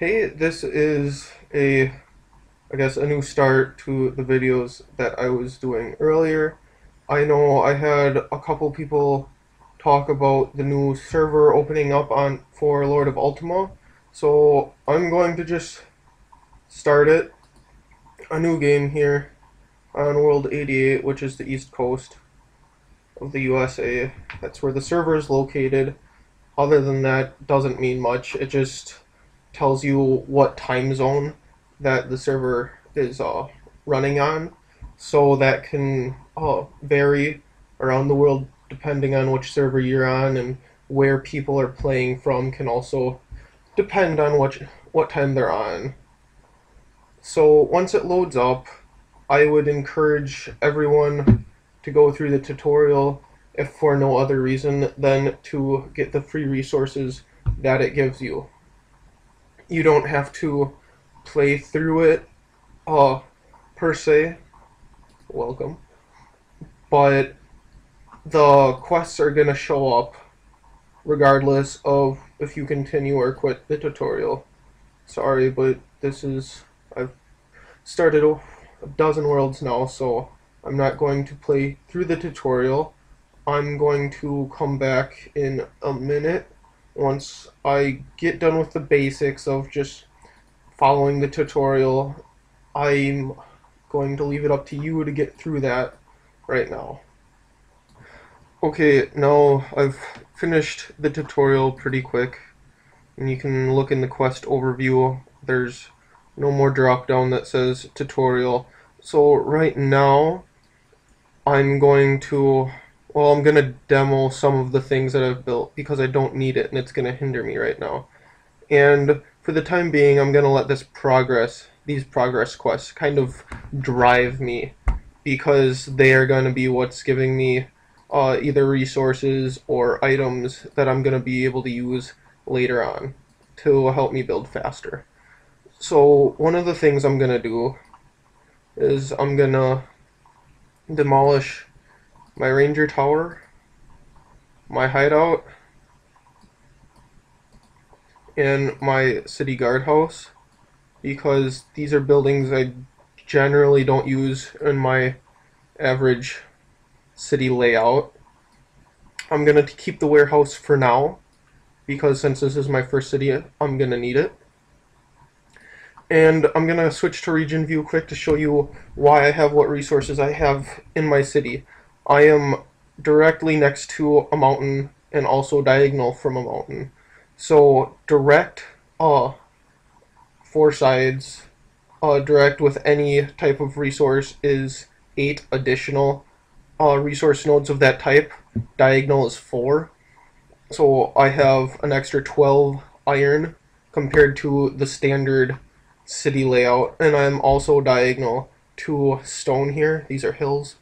Hey, this is I guess, a new start to the videos that I was doing earlier. I know I had a couple people talk about the new server opening up on for Lord of Ultima, so I'm going to just start it, a new game here on World 88, which is the east coast of the USA. That's where the server is located. Other than that, doesn't mean much. It just tells you what time zone that the server is running on, so that can vary around the world depending on which server you're on, and where people are playing from can also depend on what time they're on. So once it loads up, I would encourage everyone to go through the tutorial, if for no other reason than to get the free resources that it gives you. You don't have to play through it uh, per se. Welcome. But the quests are going to show up regardless of if you continue or quit the tutorial. Sorry, but I've started a dozen worlds now, so I'm not going to play through the tutorial. I'm going to come back in a minute once I get done with the basics of just following the tutorial. I'm going to leave it up to you to get through that right now. Okay, now I've finished the tutorial pretty quick, and you can look in the quest overview. There's no more drop down that says tutorial. So right now I'm going to I'm gonna demo some of the things that I've built because I don't need it and it's gonna hinder me right now. And for the time being, I'm gonna let these progress quests kind of drive me, because they are gonna be what's giving me either resources or items that I'm gonna be able to use later on to help me build faster. So one of the things I'm gonna do is I'm gonna demolish my ranger tower, my hideout, and my city guardhouse, because these are buildings I generally don't use in my average city layout. I'm going to keep the warehouse for now, because since this is my first city, I'm going to need it. And I'm going to switch to region view quick to show you why I have what resources I have in my city. I am directly next to a mountain and also diagonal from a mountain. So direct four sides, direct with any type of resource is 8 additional resource nodes of that type. Diagonal is 4. So I have an extra 12 iron compared to the standard city layout, and I'm also diagonal to stone here. These are hills.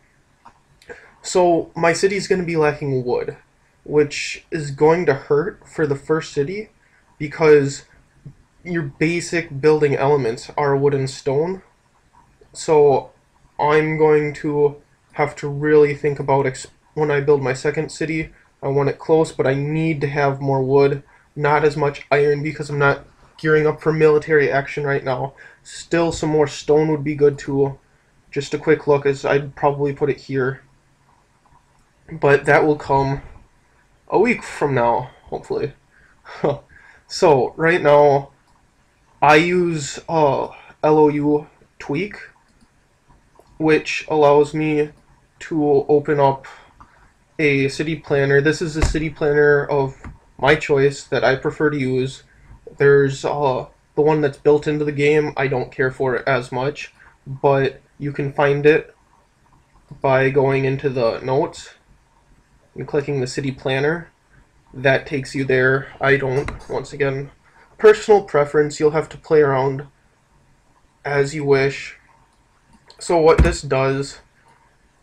So my city's going to be lacking wood, which is going to hurt for the first city, because your basic building elements are wood and stone. So I'm going to have to really think about when I build my second city. I want it close, but I need to have more wood, not as much iron, because I'm not gearing up for military action right now. Still, some more stone would be good too. Just a quick look, as I'd probably put it here, but that will come a week from now, hopefully. So right now I use LOU tweak, which allows me to open up a city planner. This is a city planner of my choice that I prefer to use. There's the one that's built into the game. I don't care for it as much, but you can find it by going into the notes and clicking the city planner. That takes you there. I don't. Once again, personal preference. You'll have to play around as you wish. So what this does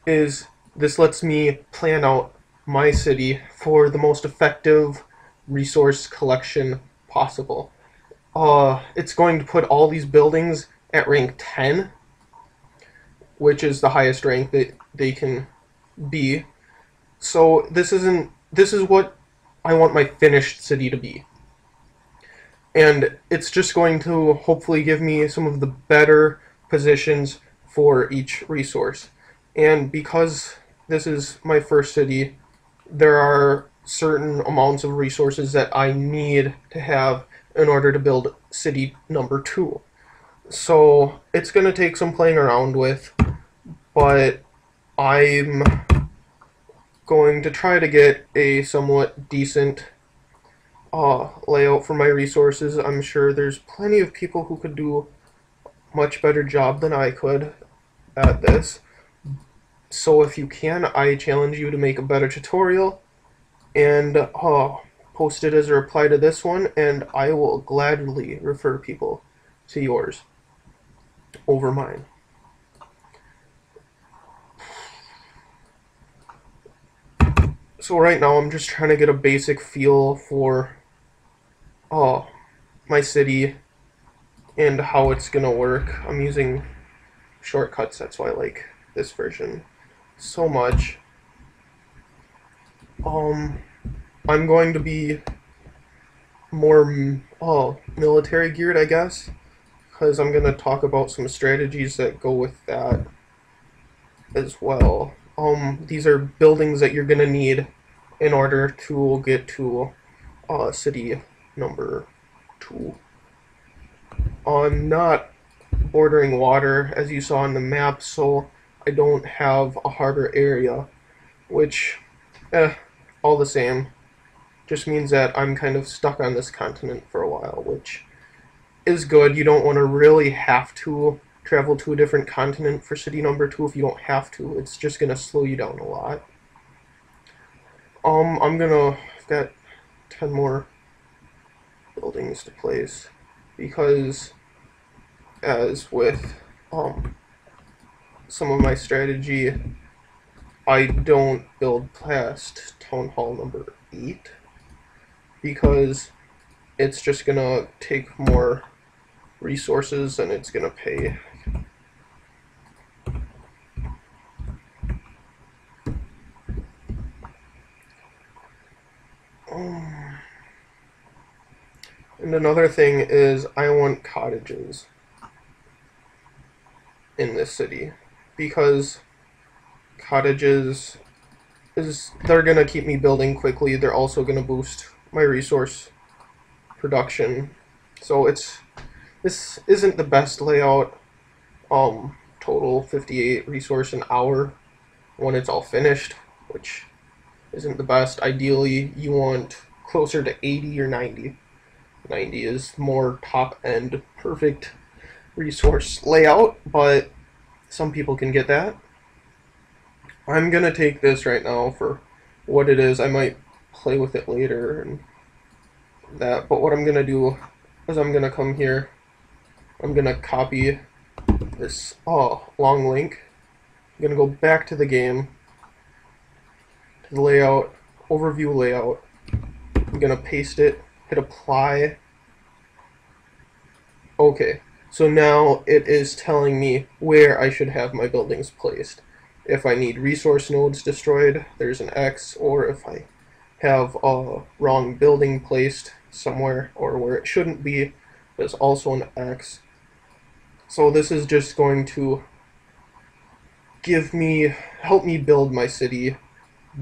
is this lets me plan out my city for the most effective resource collection possible. It's going to put all these buildings at rank 10, which is the highest rank that they can be. So this is what I want my finished city to be. and it's just going to hopefully give me some of the better positions for each resource. And because this is my first city, there are certain amounts of resources that I need to have in order to build city number 2. So it's going to take some playing around with, but I'm going to try to get a somewhat decent layout for my resources. I'm sure there's plenty of people who could do a much better job than I could at this. So if you can, I challenge you to make a better tutorial and post it as a reply to this one, and I will gladly refer people to yours over mine. So right now I'm just trying to get a basic feel for my city and how it's gonna work. I'm using shortcuts, that's why I like this version so much. I'm going to be more military geared, I guess, because I'm going to talk about some strategies that go with that as well. These are buildings that you're going to need in order to get to city number 2. I'm not bordering water, as you saw on the map, so I don't have a harbor area, which, all the same, just means that I'm kind of stuck on this continent for a while, which is good. You don't want to really have to travel to a different continent for city number 2 if you don't have to. It's just going to slow you down a lot. I've got 10 more buildings to place, because as with some of my strategy, I don't build past Town Hall number 8, because it's just gonna take more resources and it's gonna pay. And another thing is I want cottages in this city, because cottages they're gonna keep me building quickly. They're also gonna boost my resource production. So this isn't the best layout. Total 58 resource an hour when it's all finished, which isn't the best. Ideally, you want closer to 80 or 90. 90 is more top end, perfect resource layout, but some people can get that. I'm gonna take this right now for what it is. I might play with it later and that, but what I'm gonna do is I'm gonna come here, I'm gonna copy this long link, I'm gonna go back to the game, to the layout, overview layout, I'm gonna paste it, hit apply. Okay, so now it is telling me where I should have my buildings placed. If I need resource nodes destroyed, there's an X, or if I have a wrong building placed somewhere or where it shouldn't be, there's also an X. So this is just going to help me build my city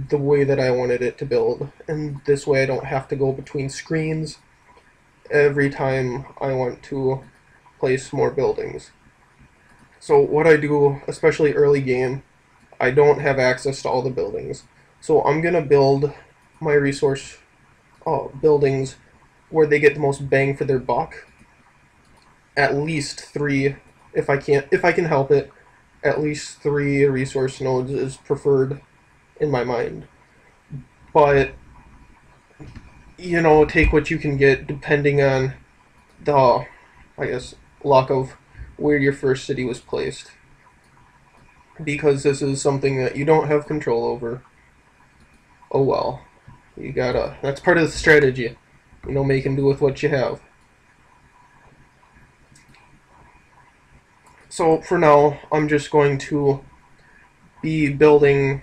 the way that I wanted it to build, and this way I don't have to go between screens every time I want to place more buildings. So what I do, especially early game, I don't have access to all the buildings. So I'm gonna build my resource buildings where they get the most bang for their buck. At least 3, if I can help it, at least 3 resource nodes is preferred in my mind. But you know, take what you can get depending on the, I guess, luck of where your first city was placed, because this is something that you don't have control over. Oh well, that's part of the strategy, you know, make and do with what you have. So for now, I'm just going to be building,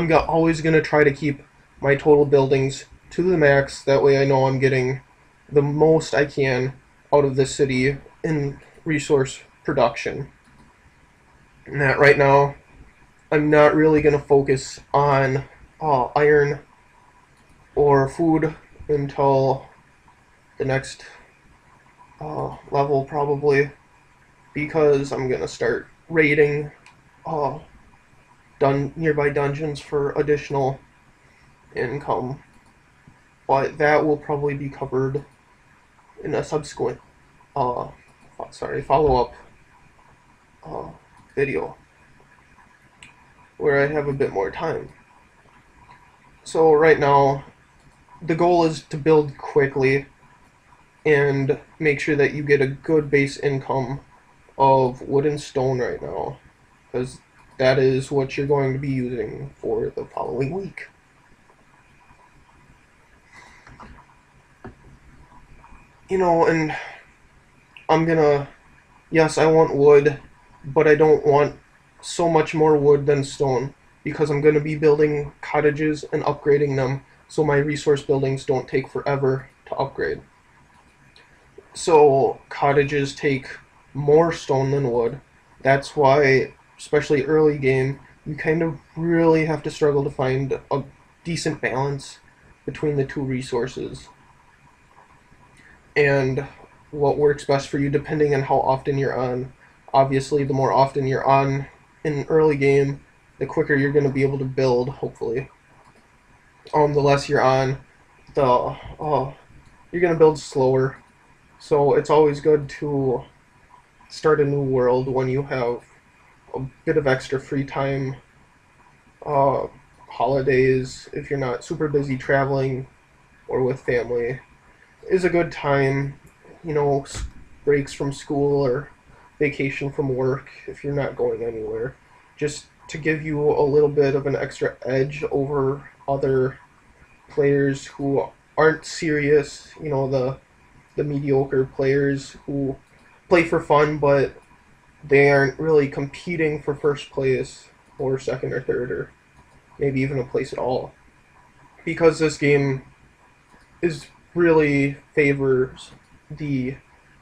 always going to try to keep my total buildings to the max, that way I know I'm getting the most I can out of this city in resource production. And that right now, I'm not really going to focus on iron or food until the next level, probably, because I'm going to start raiding uh, nearby dungeons for additional income. But that will probably be covered in a subsequent, uh, follow-up uh, video where I have a bit more time. So right now, the goal is to build quickly and make sure that you get a good base income of wood and stone right now, because that is what you're going to be using for the following week. And I'm gonna, yes, I want wood, but I don't want so much more wood than stone, because I'm gonna be building cottages and upgrading them so my resource buildings don't take forever to upgrade. So cottages take more stone than wood. That's why, especially early game, you kind of really have to struggle to find a decent balance between the two resources and what works best for you depending on how often you're on. Obviously, the more often you're on in early game, the quicker you're going to be able to build, hopefully. The less you're on, you're going to build slower. So it's always good to start a new world when you have a bit of extra free time. Holidays, if you're not super busy traveling or with family, is a good time. Breaks from school or vacation from work if you're not going anywhere, just to give you a little bit of an extra edge over other players who aren't serious. The mediocre players who play for fun, but they aren't really competing for first place or second or third or maybe even a place at all. Because this game is really favors the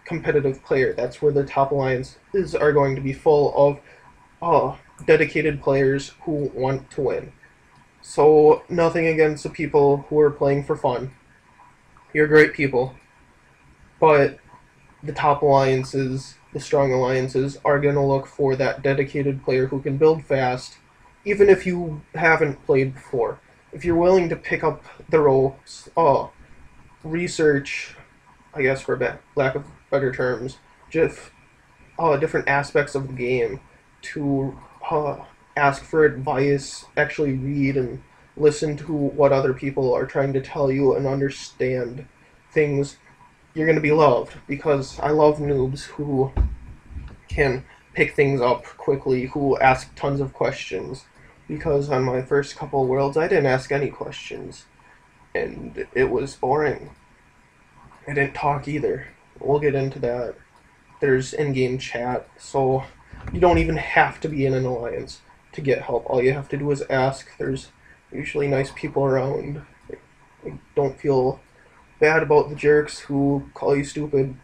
competitive player. That's where the top alliances are going to be full of dedicated players who want to win. So nothing against the people who are playing for fun. You're great people. But the top alliances, the strong alliances, are going to look for that dedicated player who can build fast, even if you haven't played before. If you're willing to pick up the ropes, research, I guess for lack of better terms, just different aspects of the game, to ask for advice, actually read and listen to what other people are trying to tell you and understand things, you're going to be loved, because I love noobs who can pick things up quickly, who ask tons of questions, because on my first couple of worlds I didn't ask any questions, and it was boring. I didn't talk either. We'll get into that. There's in-game chat, so you don't even have to be in an alliance to get help. All you have to do is ask. There's usually nice people around. I don't feel bad about the jerks who call you stupid,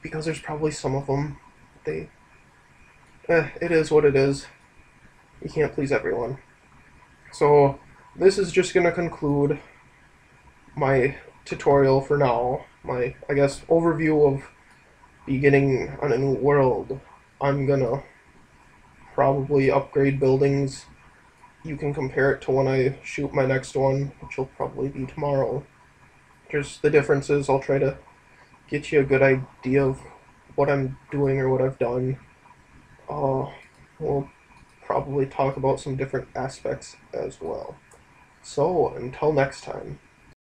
because there's probably some of them. It is what it is. You can't please everyone. So this is just going to conclude my tutorial for now. My, I guess, overview of beginning on a new world. I'm gonna probably upgrade buildings. You can compare it to when I shoot my next one, which will probably be tomorrow. Just the differences. I'll try to get you a good idea of what I'm doing or what I've done. We'll probably talk about some different aspects as well. So, until next time.